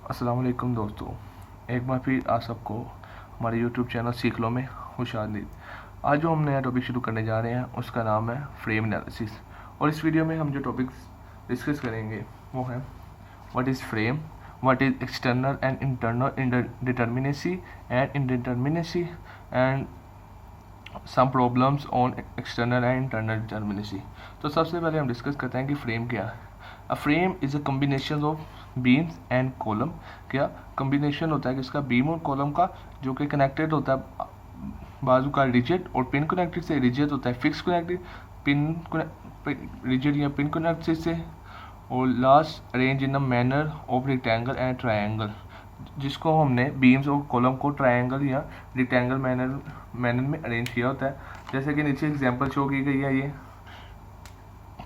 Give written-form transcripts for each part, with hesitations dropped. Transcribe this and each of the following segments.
अस्सलाम वालेकुम दोस्तों, एक बार फिर आप सबको हमारे यूट्यूब चैनल सीख लो में खुशामदीद। आज जो हम नया टॉपिक शुरू करने जा रहे हैं उसका नाम है फ्रेम एनालिसिस। और इस वीडियो में हम जो टॉपिक्स डिस्कस करेंगे वो है what is frame, what is external and internal determinacy and indeterminacy and some problems on external and internal determinacy. तो सबसे पहले हम डिस्कस करते हैं कि फ्रेम क्या है। A frame is a combination of beams and column. क्या कम्बिनेशन होता है कि इसका बीम और कॉलम का जो कि कनेक्टेड होता है, बाजू का रिजिड और पिन कनेक्टेड से रिजिड होता है, फिक्स कनेक्टेड पिन रिजिड या पिन कनेक्टेड से, और last arrange in the manner of rectangle and triangle, जिसको हमने बीम्स और कॉलम को ट्रायंगल या रेक्टेंगल मैनर में अरेंज किया होता है। जैसे कि नीचे एग्जांपल शो की गई है ये,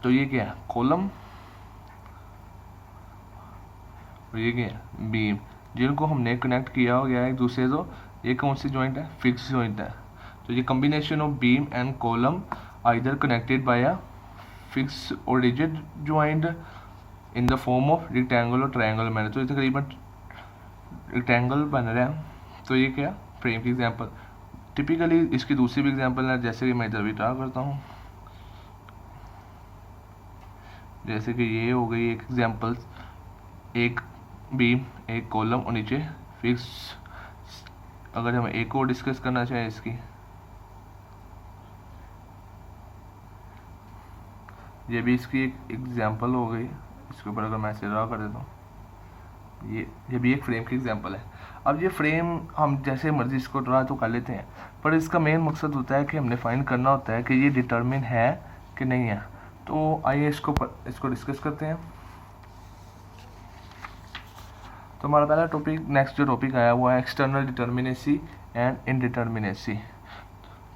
तो ये क्या है कॉलम और ये क्या है बीम, जिनको हमने कनेक्ट किया हो गया है एक दूसरे से। ये कौन सी जॉइंट है, फिक्स जॉइंट है। तो ये combination of beam and column either connected by a fix और rigid joint in the form of rectangle और ट्रायंगल मैनर। तो ये तकरीबन रेक्टेंगल बन रहा है। तो ये क्या फ्रेम की एग्जांपल। टिपिकली इसकी दूसरी भी एग्जांपल है, जैसे कि मैं इधर भी ड्रा करता हूँ। जैसे कि ये हो गई एक एग्जांपल, एक बीम एक कॉलम और नीचे फिक्स। अगर हम एक और डिस्कस करना चाहें इसकी, ये भी इसकी एक एग्जांपल हो गई। इसके ऊपर अगर मैं ऐसे ड्रा कर देता हूँ, ये भी एक फ्रेम की एग्जांपल है। अब ये फ्रेम हम जैसे मर्जी इसको ड्रा तो कर लेते हैं, पर इसका मेन मकसद होता है कि हमने फाइंड करना होता है कि ये डिटर्मिन है कि नहीं है। तो आइए इसको डिस्कस करते हैं। तो हमारा पहला टॉपिक, नेक्स्ट जो टॉपिक आया हुआ है एक्सटर्नल डिटर्मिनेसी एंड इनडिटर्मिनेसी।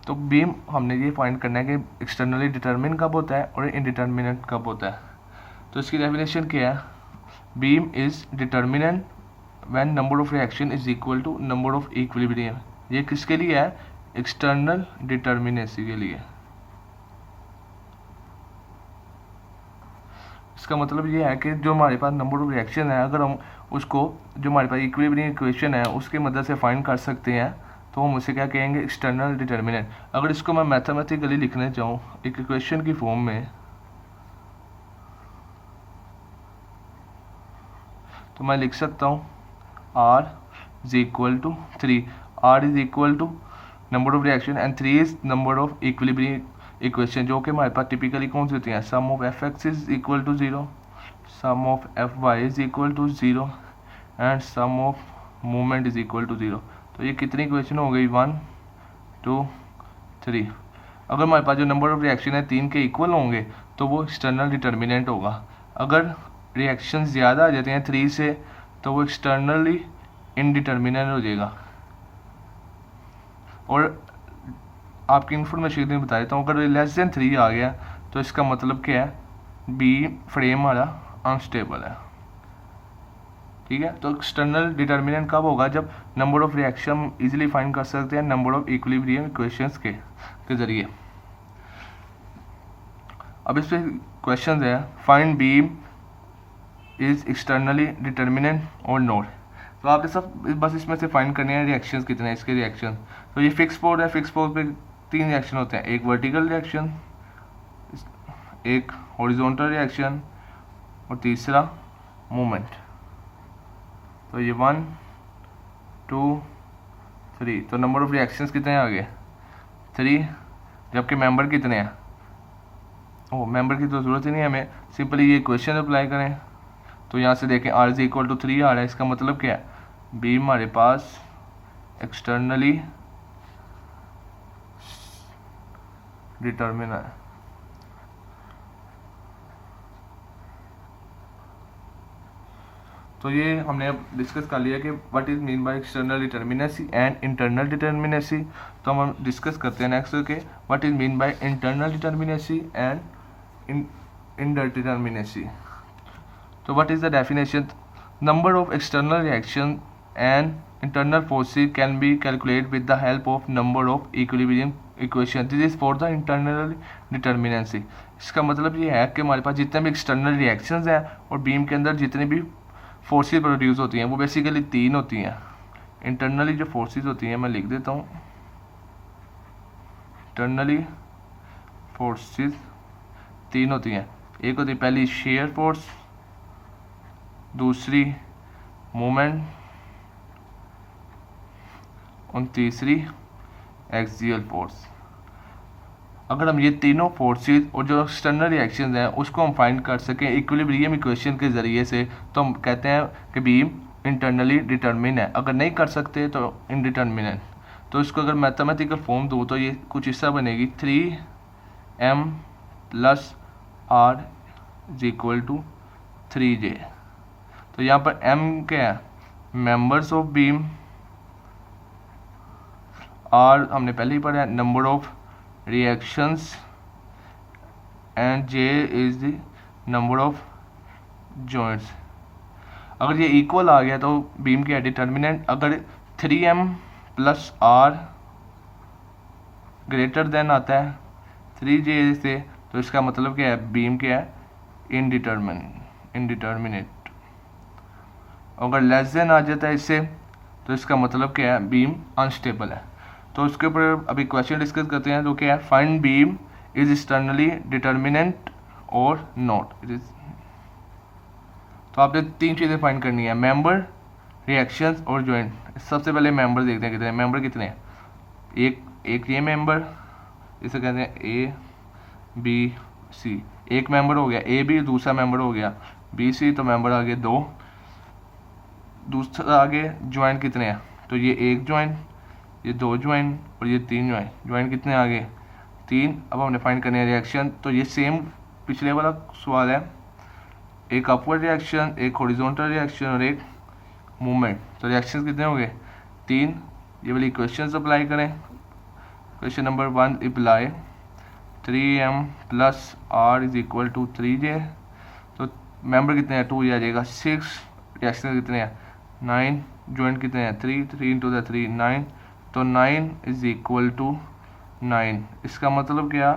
तो बीम हमने ये फाइंड करना है कि एक्सटर्नली डिटर्मिन कब होता है और इनडिटर्मिनेंट कब होता है। तो इसकी डेफिनेशन क्या है, beam is determinant when number of reaction is equal to number of equilibrium. ये किसके लिए है, एक्सटर्नल डिटर्मिनेसी के लिए। इसका मतलब ये है कि जो हमारे पास नंबर ऑफ रिएक्शन है, अगर हम उसको जो हमारे पास इक्विलिब्रियम इक्वेशन है उसके मदद से फाइंड कर सकते हैं, तो हम उसे क्या कहेंगे, एक्सटर्नल डिटर्मिनेंट। अगर इसको मैं मैथमेटिकली लिखने चाहूँ एक इक्वेशन की फॉर्म में, तो मैं लिख सकता हूँ R is equal to 3। R is equal to number of reaction and 3 is number of equilibrium equation, जो कि हमारे पास टिपिकली कौन सी होती हैं, sum of F X is equal to 0, sum of F Y is equal to 0 and sum of movement is equal to 0। तो ये कितनी इक्वेशन हो गई, 1 2 3। अगर हमारे पास जो नंबर ऑफ रिएक्शन है 3 के इक्वल होंगे तो वो एक्सटर्नल डिटर्मिनेंट होगा। अगर रिएक्शन ज़्यादा आ जाते हैं 3 से तो वो एक्सटर्नली इनडिटर्मिनेंट हो जाएगा। और आपकी इन्फॉर्मेशन के लिए बता देता हूँ, अगर लेस देन 3 आ गया तो इसका मतलब क्या है, बी फ्रेम हमारा अनस्टेबल है। ठीक है, तो एक्सटर्नल डिटर्मिनेंट कब होगा, जब number of reaction easily find कर सकते हैं नंबर ऑफ इक्विलिब्रियम इक्वेशंस के जरिए। अब इस पे क्वेश्चन है, find beam is externally determinant और नॉट। तो आपने सब बस इसमें से फाइंड करने हैं रिएक्शंस कितने हैं, इसके रिएक्शन। तो ये फिक्स पोर्ट है, फिक्स पोर्ट पे 3 रिएक्शन होते हैं, एक वर्टिकल रिएक्शन, एक हॉरिजॉन्टल रिएक्शन और तीसरा मूवमेंट। तो ये 1 2 3, तो नंबर ऑफ रिएक्शंस कितने हैं आगे 3, जबकि मेंबर कितने हैं, मेंबर की तो ज़रूरत ही नहीं है हमें, सिंपली ये इक्वेशन अप्लाई करें। तो यहाँ से देखें R इज इक्वल टू 3 आ रहा है, इसका मतलब क्या है, बीम हमारे पास एक्सटर्नली डिटर्मिन है। तो ये हमने अब डिस्कस कर लिया कि what is mean by external determinacy and internal determinacy. तो हम डिस्कस करते हैं नेक्स्ट के what is mean by internal determinacy and indeterminacy. तो what is the definition, number of external reaction and internal forces can be calculated with the help of number of equilibrium equation. This is for the internal determinacy. इसका मतलब ये है कि हमारे पास जितने भी external reactions हैं और बीम के अंदर जितने भी फोर्सेस प्रोड्यूस होती हैं वो बेसिकली 3 होती हैं। इंटरनली जो फोर्सेस होती हैं मैं लिख देता हूँ, इंटरनली फोर्सेस 3 होती हैं। एक होती है पहली शेयर फोर्स, दूसरी मोमेंट और तीसरी एक्सियल फोर्स। अगर हम ये तीनों फोर्सेस और जो एक्सटर्नल रिएक्शंस हैं उसको हम फाइंड कर सकें इक्विलिब्रियम इक्वेशन के ज़रिए से, तो हम कहते हैं कि बीम इंटरनली डिटर्मिन है। अगर नहीं कर सकते तो इनडिटर्मिनेंट। तो इसको अगर मैथमेटिकल फॉर्म दूँ तो ये कुछ हिस्सा बनेगी 3m + r = 3j। तो यहाँ पर m क्या है, मेंबर्स ऑफ बीम, r हमने पहले ही पढ़ा है number of reactions, and j is the number of joints. अगर ये इक्वल आ गया तो बीम की डिटर्मिनेंट, अगर 3m + r ग्रेटर देन आता है 3j से, तो इसका मतलब क्या है, बीम क्या है, इनडिटर्मिनेट। अगर लेस देन आ जाता है इससे, तो इसका मतलब क्या है, बीम अनस्टेबल है। तो उसके ऊपर अभी क्वेश्चन डिस्कस करते हैं, जो क्या है, find beam is externally determinant और नॉट। इट इज, तो आपने 3 चीज़ें फाइंड करनी है, मेंबर, रिएक्शंस और जॉइंट। सबसे पहले मेंबर देखते हैं कितने मेंबर कितने हैं। एक ये मेंबर, इसे कहते हैं ए बी सी, एक मेंबर हो गया ए बी, दूसरा मेंबर हो गया बी सी, तो मेंबर आगे 2। दूसरा आगे ज्वाइंट कितने हैं, तो ये 1 ज्वाइंट, ये 2 ज्वाइंट और ये 3 ज्वाइंट। ज्वाइंट कितने आगे, 3। अब हमने फाइंड करनी है रिएक्शन, तो ये सेम पिछले वाला सवाल है, एक अपवर्ड रिएक्शन, एक हॉरिजॉन्टल रिएक्शन और एक मूवमेंट। तो रिएक्शन कितने हो गए, 3। ये वाली इक्वेशंस अप्लाई करें। Question number 1 apply 3m + r = 3j। तो मेंबर कितने हैं, 2, ये आ जाएगा 6। रिएक्शन कितने हैं, 9। ज्वाइंट कितने हैं, 3 × 3 9। तो 9 = 9। इसका मतलब क्या,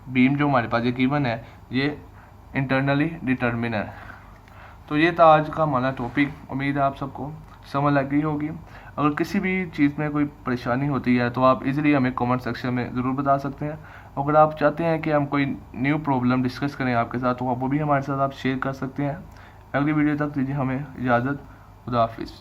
बीम जो हमारे पास ये गिवन है ये इंटरनली डिटर्मिन है। तो ये था आज का हमारा टॉपिक। उम्मीद है आप सबको समझ लग गई होगी। अगर किसी भी चीज़ में कोई परेशानी होती है तो आप इजीली हमें कमेंट सेक्शन में ज़रूर बता सकते हैं। अगर आप चाहते हैं कि हम कोई न्यू प्रॉब्लम डिस्कस करें आपके साथ, तो वो भी हमारे साथ आप शेयर कर सकते हैं। अगली वीडियो तक दीजिए हमें इजाज़त। खुदा हाफिज़।